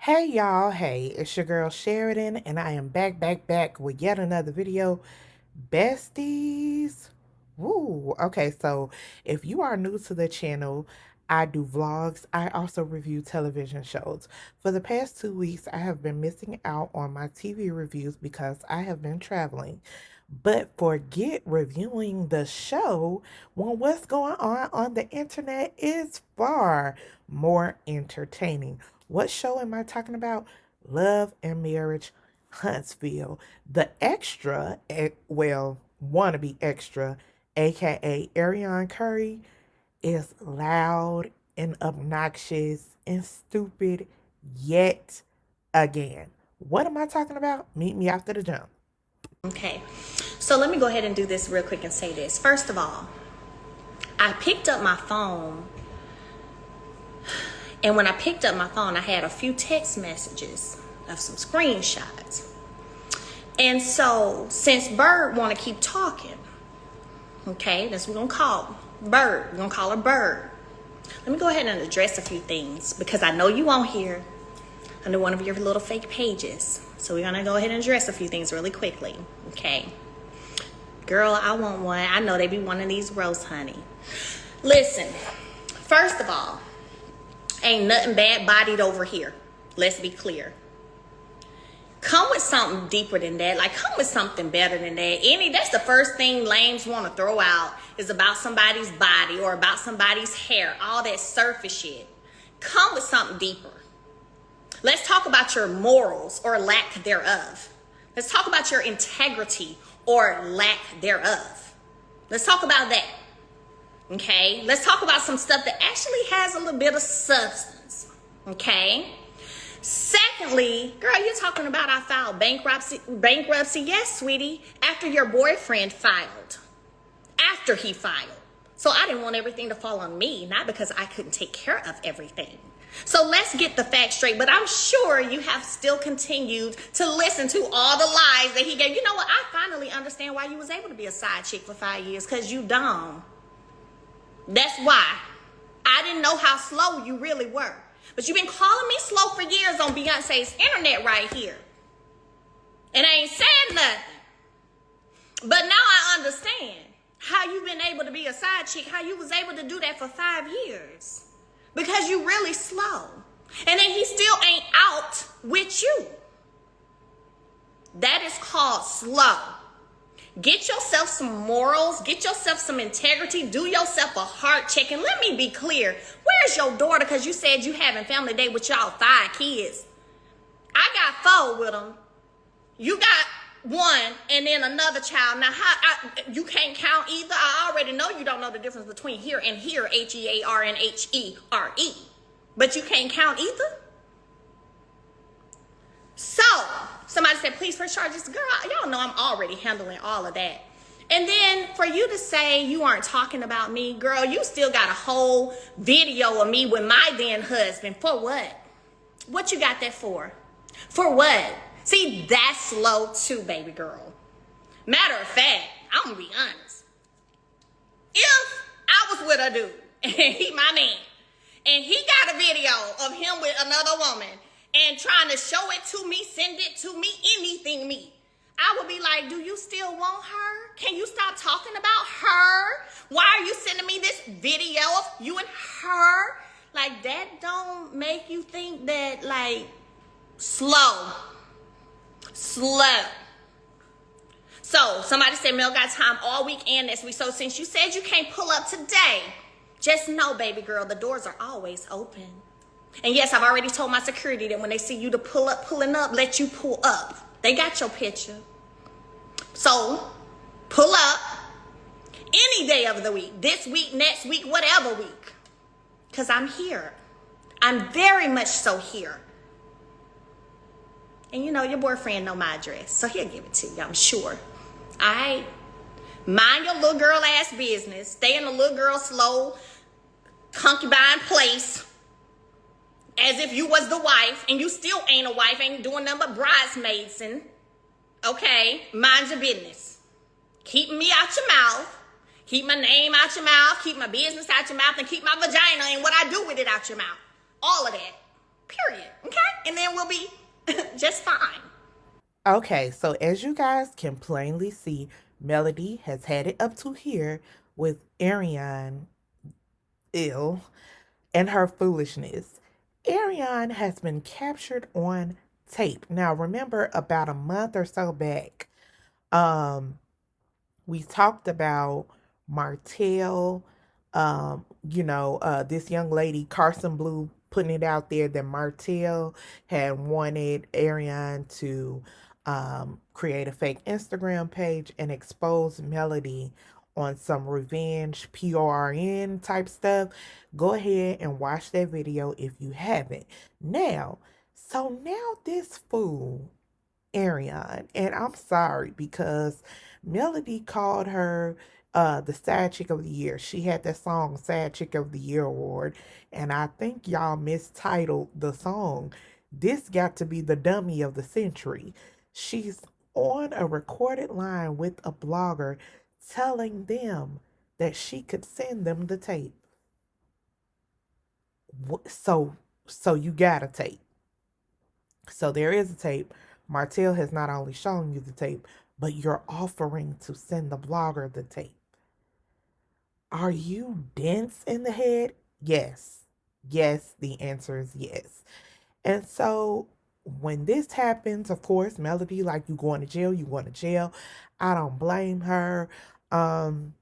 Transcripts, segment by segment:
Hey y'all, hey, it's your girl Sheridan, and I am back with yet another video. Besties. Woo. Okay, so if you are new to the channel, I do vlogs. I also review television shows. For the past 2 weeks, I have been missing out on my TV reviews because I have been traveling. But forget reviewing the show when what's going on the internet is far more entertaining. What show am I talking about? Love and Marriage Huntsville. The extra, well, wannabe extra, aka Arionne Curry, is loud and obnoxious and stupid yet again. What am I talking about? Meet me after the jump. Okay, so let me go ahead and do this real quick and say this. First of all, I picked up my phone, and when I picked up my phone, I had a few text messages of some screenshots. And so, since Bird want to keep talking, okay, that's what we're going to call Bird. We're going to call her Bird. Let me go ahead and address a few things because I know you won't hear under one of your little fake pages. So we're going to go ahead and address a few things really quickly, okay? Girl, I want one. I know they be wanting these roast, honey. Listen, first of all, ain't nothing bad bodied over here. Let's be clear. Come with something deeper than that. Like, come with something better than that. That's the first thing lames want to throw out is about somebody's body or about somebody's hair. All that surface shit. Come with something deeper. Let's talk about your morals or lack thereof. Let's talk about your integrity or lack thereof. Let's talk about that. Okay? Let's talk about some stuff that actually has a little bit of substance. Okay? Secondly, girl, you're talking about I filed bankruptcy. Yes, sweetie. After your boyfriend filed. After he filed. So I didn't want everything to fall on me, not because I couldn't take care of everything. So let's get the facts straight. But I'm sure you have still continued to listen to all the lies that he gave. You know what? I finally understand why you was able to be a side chick for 5 years. Because you dumb. That's why. I didn't know how slow you really were. But you've been calling me slow for years on Beyonce's internet right here. And I ain't said nothing. But now I understand how you've been able to be a side chick, how you was able to do that for 5 years. Because you really slow. And then he still ain't out with you. That is called slow. Get yourself some morals. Get yourself some integrity. Do yourself a heart check. And let me be clear. Where's your daughter? Because you said you having family day with y'all 5 kids. I got 4 with them. You got 1 and then another child. Now, you can't count either. I already know you don't know the difference between here and here, H-E-A-R and H-E-R-E. But you can't count either? So, somebody said, please press charges. Girl, y'all know I'm already handling all of that. And then for you to say you aren't talking about me, girl, you still got a whole video of me with my then husband. For what? What you got that for? For what? See, that's slow too, baby girl. Matter of fact, I'm going to be honest. If I was with a dude, and he my man, and he got a video of him with another woman, and trying to show it to me, send it to me, anything me, I would be like, do you still want her? Can you stop talking about her? Why are you sending me this video of you and her? Like, that don't make you think that, like, slow. So, somebody said Mel got time all week and next week. So, since you said you can't pull up today, just know, baby girl, the doors are always open. And yes, I've already told my security that when they see you to pulling up, let you pull up. They got your picture. So, pull up any day of the week. This week, next week, whatever week. Because I'm here. I'm very much so here. And you know, your boyfriend know my address. So he'll give it to you, I'm sure. Alright? Mind your little girl ass business. Stay in the little girl slow concubine place. As if you was the wife, and you still ain't a wife, ain't doing nothing but bridesmaidsing. Okay? Mind your business. Keep me out your mouth. Keep my name out your mouth. Keep my business out your mouth. And keep my vagina and what I do with it out your mouth. All of that. Period. Okay? And then we'll be just fine. Okay, so as you guys can plainly see, Melody has had it up to here with Arionne ill and her foolishness. Arionne has been captured on tape. Now, remember about a month or so back, um, we talked about Martell, this young lady, Carson Blue, putting it out there that Martell had wanted Ariane to create a fake Instagram page and expose Melody on some revenge PRN type stuff. Go ahead and watch that video if you haven't. Now this fool Arionne. And I'm sorry because Melody called her the Sad Chick of the Year. She had that song Sad Chick of the Year award. And I think y'all mistitled the song. This got to be the dummy of the century. She's on a recorded line with a blogger telling them that she could send them the tape. So you got a tape. So there is a tape. Martell has not only shown you the tape, but you're offering to send the blogger the tape. Are you dense in the head? Yes. Yes, the answer is yes. And so when this happens, of course, Melody, like you going to jail, you going to jail. I don't blame her. Um,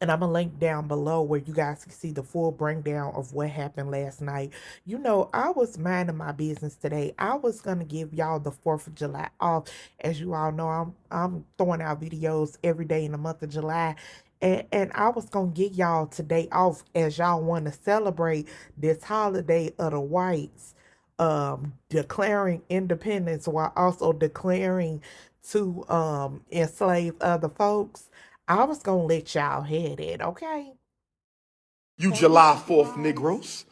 and I'm gonna link down below where you guys can see the full breakdown of what happened last night. You know, I was minding my business today. I was gonna give y'all the 4th of July off. As you all know, I'm throwing out videos every day in the month of July. And I was gonna give y'all today off as y'all want to celebrate this holiday of the whites, declaring independence while also declaring to enslave other folks. I was gonna let y'all hear it, okay? You July 4th Negroes.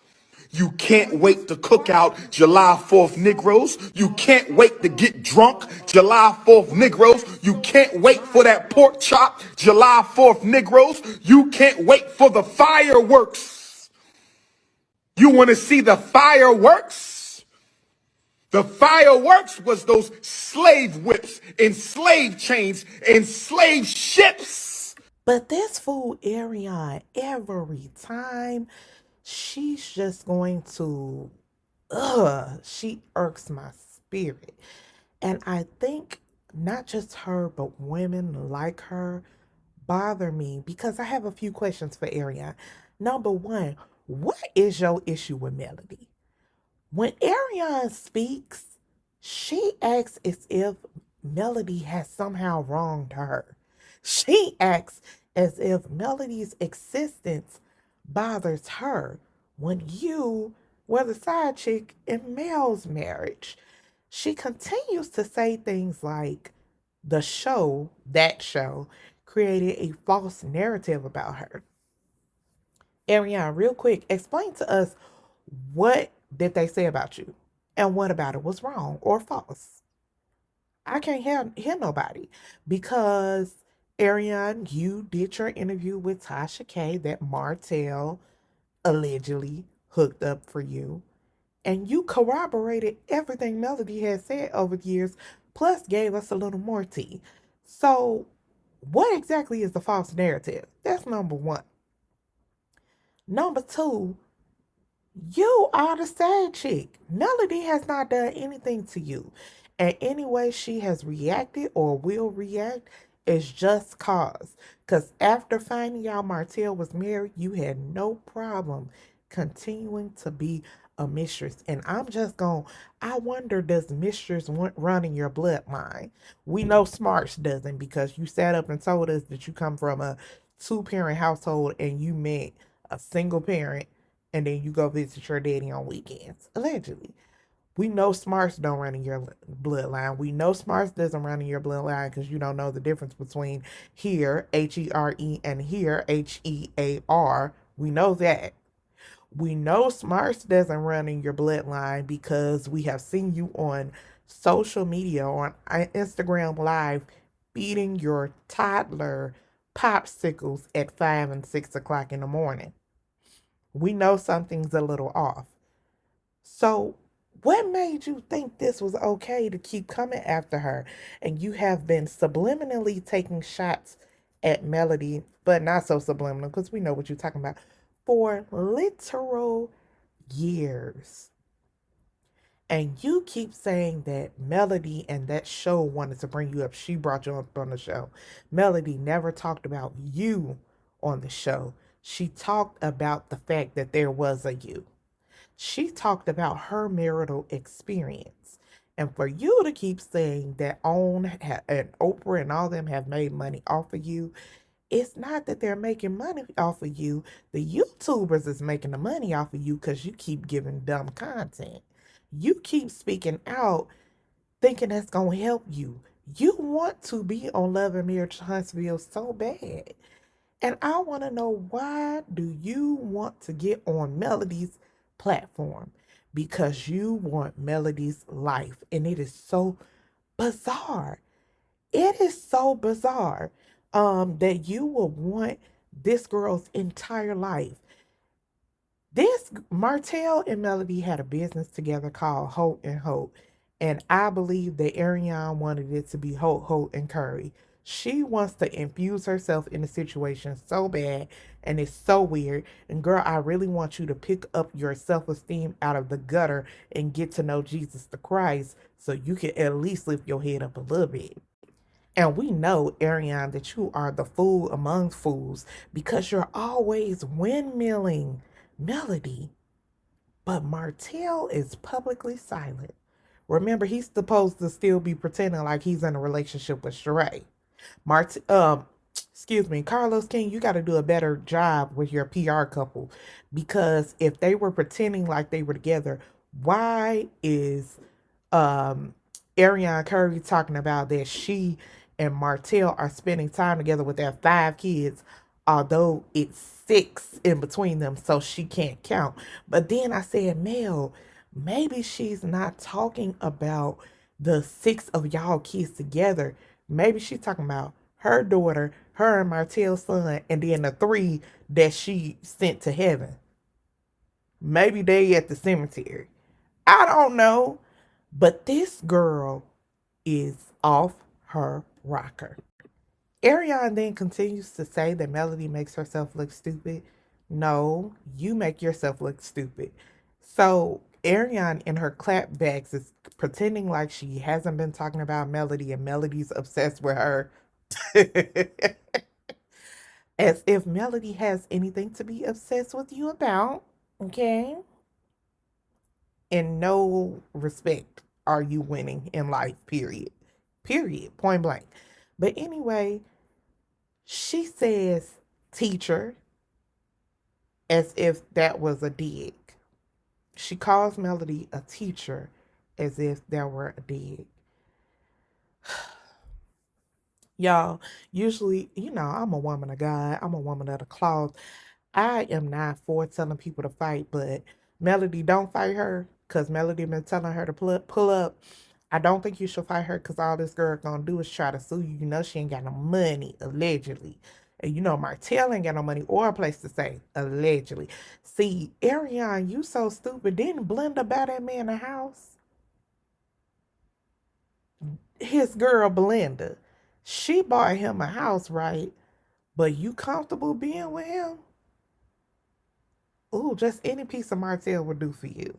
You can't wait to cook out July 4th Negroes. You can't wait to get drunk July 4th Negroes. You can't wait for that pork chop July 4th Negroes. You can't wait for the fireworks. You want to see the fireworks? The fireworks was those slave whips and slave chains and slave ships. But this fool Ariane, every time she's just going to, she irks my spirit. And I think not just her, but women like her bother me because I have a few questions for Ariane. Number one, what is your issue with Melody? When Ariane speaks, she acts as if Melody has somehow wronged her. She acts as if Melody's existence bothers her when you were the side chick in Mel's marriage. She continues to say things like that show, created a false narrative about her. Ariane, real quick, explain to us what did they say about you and what about it was wrong or false. I can't hear nobody because Ariane, you did your interview with Tasha K that Martell allegedly hooked up for you, and you corroborated everything Melody had said over the years, plus gave us a little more tea. So, what exactly is the false narrative? That's number one. Number two, you are the sad chick. Melody has not done anything to you. And any way she has reacted or will react is just cause. Because after finding out Martell was married, you had no problem continuing to be a mistress. And I'm just going, I wonder, does mistress run in your bloodline? We know Smarts doesn't because you sat up and told us that you come from a two-parent household and you met a single parent and then you go visit your daddy on weekends. Allegedly. We know Smarts don't run in your bloodline. We know Smarts doesn't run in your bloodline because you don't know the difference between here, Here, and here, Hear. We know that. We know Smarts doesn't run in your bloodline because we have seen you on social media, on Instagram Live, feeding your toddler popsicles at 5 and 6 o'clock in the morning. We know something's a little off. So, What made you think this was okay to keep coming after her? And you have been subliminally taking shots at Melody, but not so subliminal because we know what you're talking about, for literal years. And you keep saying that Melody and that show wanted to bring you up. She brought you up on the show. Melody never talked about you on the show. She talked about the fact that there was a you. She talked about her marital experience. And for you to keep saying that OWN and Oprah and all them have made money off of you, it's not that they're making money off of you. The YouTubers is making the money off of you because you keep giving dumb content. You keep speaking out thinking that's going to help you. You want to be on Love and Marriage Huntsville so bad. And I want to know, why do you want to get on Melody's platform? Because you want Melody's life. And it is so bizarre. It is so bizarre that you would want this girl's entire life. This Martell and Melody had a business together called Holt and Holt, and I believe that Arionne wanted it to be Holt, Holt and Curry. She wants to infuse herself in the situation so bad, and it's so weird. And girl, I really want you to pick up your self-esteem out of the gutter and get to know Jesus the Christ, so you can at least lift your head up a little bit. And we know, Arionne, that you are the fool among fools because you're always windmilling Melody. But Martell is publicly silent. Remember, he's supposed to still be pretending like he's in a relationship with Shari. Excuse me, Carlos King, you got to do a better job with your PR couple, because if they were pretending like they were together, why is um Arionne Curry talking about that she and Martell are spending time together with their 5 kids, although it's 6 in between them, so she can't count. But then I said, Mel, maybe she's not talking about the 6 of y'all kids together. Maybe she's talking about her daughter, her and Martell's son, and then the 3 that she sent to heaven. Maybe they at the cemetery. I don't know. But this girl is off her rocker. Arionne then continues to say that Melody makes herself look stupid. No, you make yourself look stupid. So Arionne in her clapbacks is pretending like she hasn't been talking about Melody and Melody's obsessed with her. As if Melody has anything to be obsessed with you about. Okay? In no respect are you winning in life, period. Period. Point blank. But anyway, she says teacher as if that was a dig. She calls Melody a teacher as if that were a dig. Y'all, usually, I'm a woman of God. I'm a woman of the cloth. I am not for telling people to fight, but Melody, don't fight her, because Melody been telling her to pull up. I don't think you should fight her, because all this girl gonna do is try to sue you. You know she ain't got no money, allegedly. And you know Martell ain't got no money or a place to stay, allegedly. See, Arionne, you so stupid. Didn't Blenda buy that man a house? His girl Belinda. She bought him a house, right? But you comfortable being with him? Ooh, just any piece of Martell would do for you.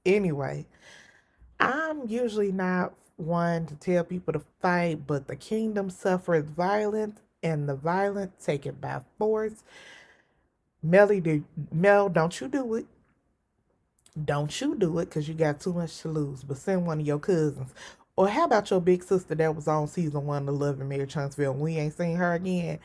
Anyway, I'm usually not one to tell people to fight, but the kingdom suffers violence, and the violent take it by force. Mel, don't you do it. Don't you do it, because you got too much to lose. But send one of your cousins. Or how about your big sister that was on season 1 of Love and Marriage Huntsville? We ain't seen her again.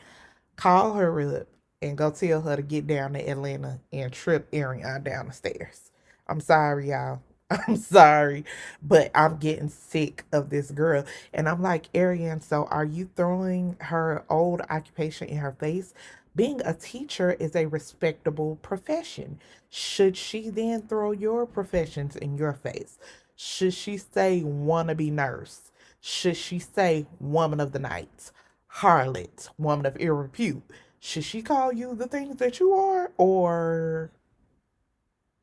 Call her up and go tell her to get down to Atlanta and trip Arionne down the stairs. I'm sorry, y'all. I'm sorry, but I'm getting sick of this girl. And I'm like, Arionne, so are you throwing her old occupation in her face? Being a teacher is a respectable profession. Should she then throw your professions in your face? Should she say wannabe nurse? Should she say woman of the night? Harlot, woman of ill repute? Should she call you the things that you are? Or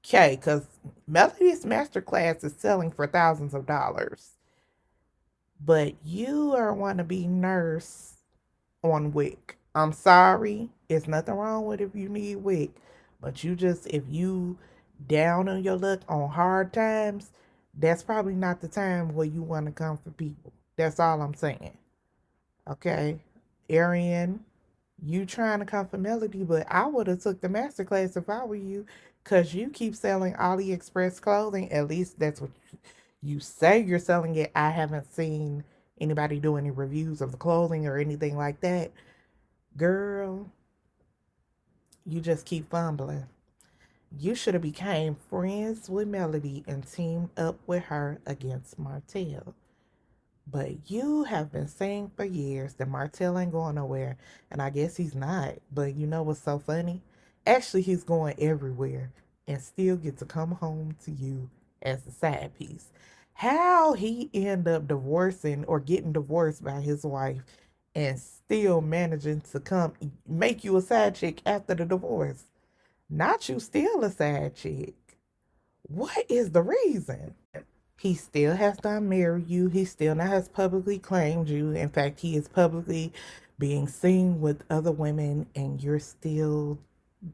Okay, because Melody's masterclass is selling for thousands of dollars, but you are a wannabe nurse on WIC. I'm sorry, it's nothing wrong with if you need WIC, but if you down on your luck on hard times, that's probably not the time where you want to come for people. That's all I'm saying. Okay, Arionne, you trying to come for Melody, but I would have took the master class if I were you, cause you keep selling AliExpress clothing. At least that's what you say you're selling it. I haven't seen anybody do any reviews of the clothing or anything like that. Girl, you just keep fumbling. You should have became friends with Melody and teamed up with her against Martell. But you have been saying for years that Martell ain't going nowhere, and I guess he's not. But you know what's so funny? Actually, he's going everywhere and still get to come home to you as a side piece. How he end up divorcing or getting divorced by his wife and still managing to come make you a side chick after the divorce? Not you still a side chick. What is the reason? He still has not married you. He still not has publicly claimed you. In fact, he is publicly being seen with other women, and you're still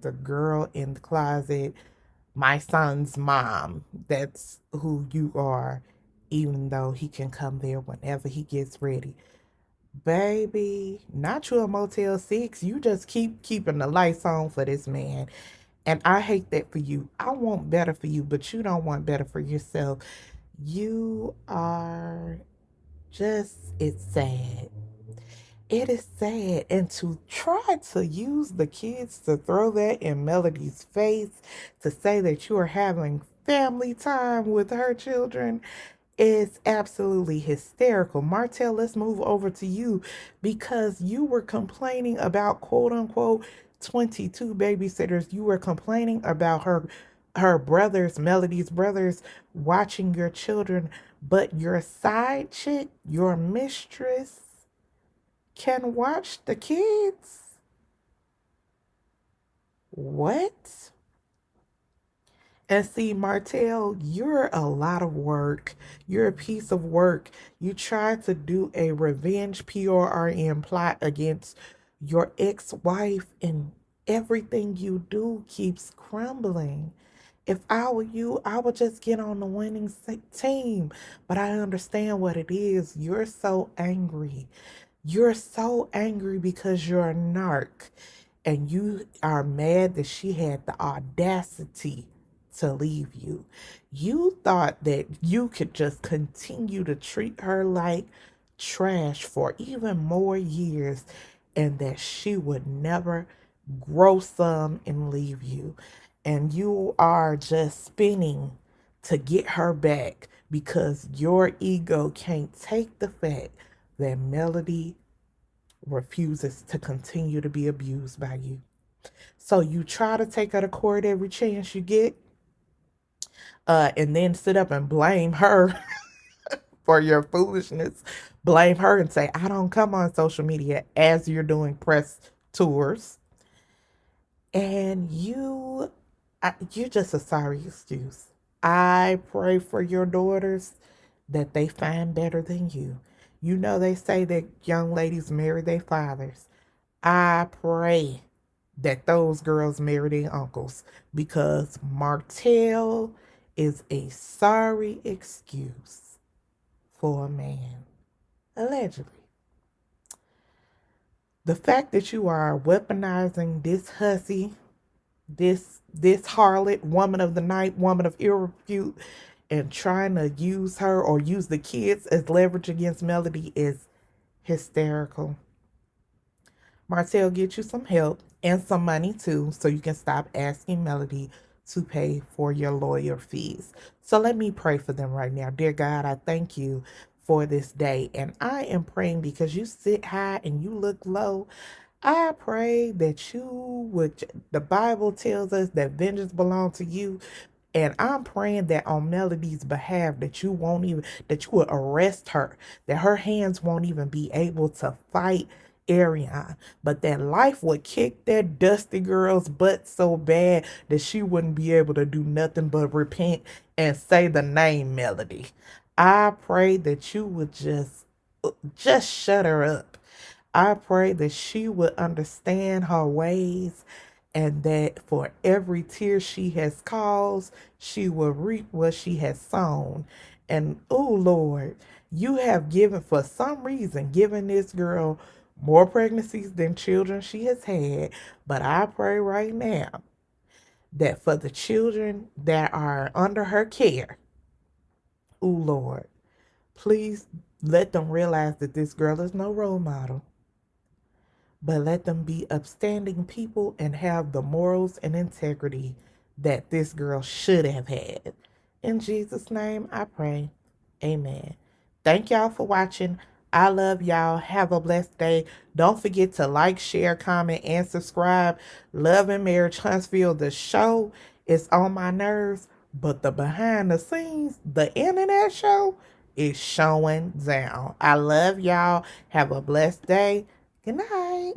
the girl in the closet, my son's mom. That's who you are, even though he can come there whenever he gets ready. Baby, not you a Motel 6. You just keep keeping the lights on for this man. And I hate that for you. I want better for you, but you don't want better for yourself. You are just, it's sad. It is sad. And to try to use the kids to throw that in Melody's face to say that you are having family time with her children is absolutely hysterical. Martell, let's move over to you because you were complaining about quote unquote 22 babysitters. You were complaining about her brothers, Melody's brothers, watching your children, but your side chick, your mistress, can watch the kids? What? And see, Martell, you're a lot of work. You're a piece of work. You tried to do a revenge PRN plot against your ex wife, and everything you do keeps crumbling. If I were you, I would just get on the winning team. But I understand what it is. You're so angry. You're so angry because you're a narc and you are mad that she had the audacity to leave you. You thought that you could just continue to treat her like trash for even more years and that she would never grow some and leave you. And you are just spinning to get her back because your ego can't take the fact that Melody refuses to continue to be abused by you. So you try to take her to court every chance you get, and then sit up and blame her for your foolishness. Blame her and say, I don't come on social media as you're doing press tours. And you're just a sorry excuse. I pray for your daughters that they find better than you. You know, they say that young ladies marry their fathers. I pray that those girls marry their uncles because Martell is a sorry excuse for a man. Allegedly. The fact that you are weaponizing this hussy, this harlot, woman of the night, woman of ill repute, and trying to use her or use the kids as leverage against Melody is hysterical. Martell, get you some help and some money too, so you can stop asking Melody to pay for your lawyer fees. So let me pray for them right now. Dear God, I thank you for this day. And I am praying because you sit high and you look low. I pray that you would, the Bible tells us that vengeance belongs to you. And I'm praying that on Melody's behalf, that you will arrest her, that her hands won't even be able to fight Arionne, but that life would kick that dusty girl's butt so bad that she wouldn't be able to do nothing but repent and say the name Melody. I pray that you would just shut her up. I pray that she would understand her ways and that for every tear she has caused, she will reap what she has sown. And oh Lord, you have given, for some reason, given this girl more pregnancies than children she has had. But I pray right now that for the children that are under her care, oh Lord, please let them realize that this girl is no role model, but let them be upstanding people and have the morals and integrity that this girl should have had. In Jesus' name, I pray. Amen. Thank y'all for watching. I love y'all. Have a blessed day. Don't forget to like, share, comment, and subscribe. Love and Marriage Huntsville, the show is on my nerves, but the behind the scenes, the internet show, is showing down. I love y'all. Have a blessed day. Good night.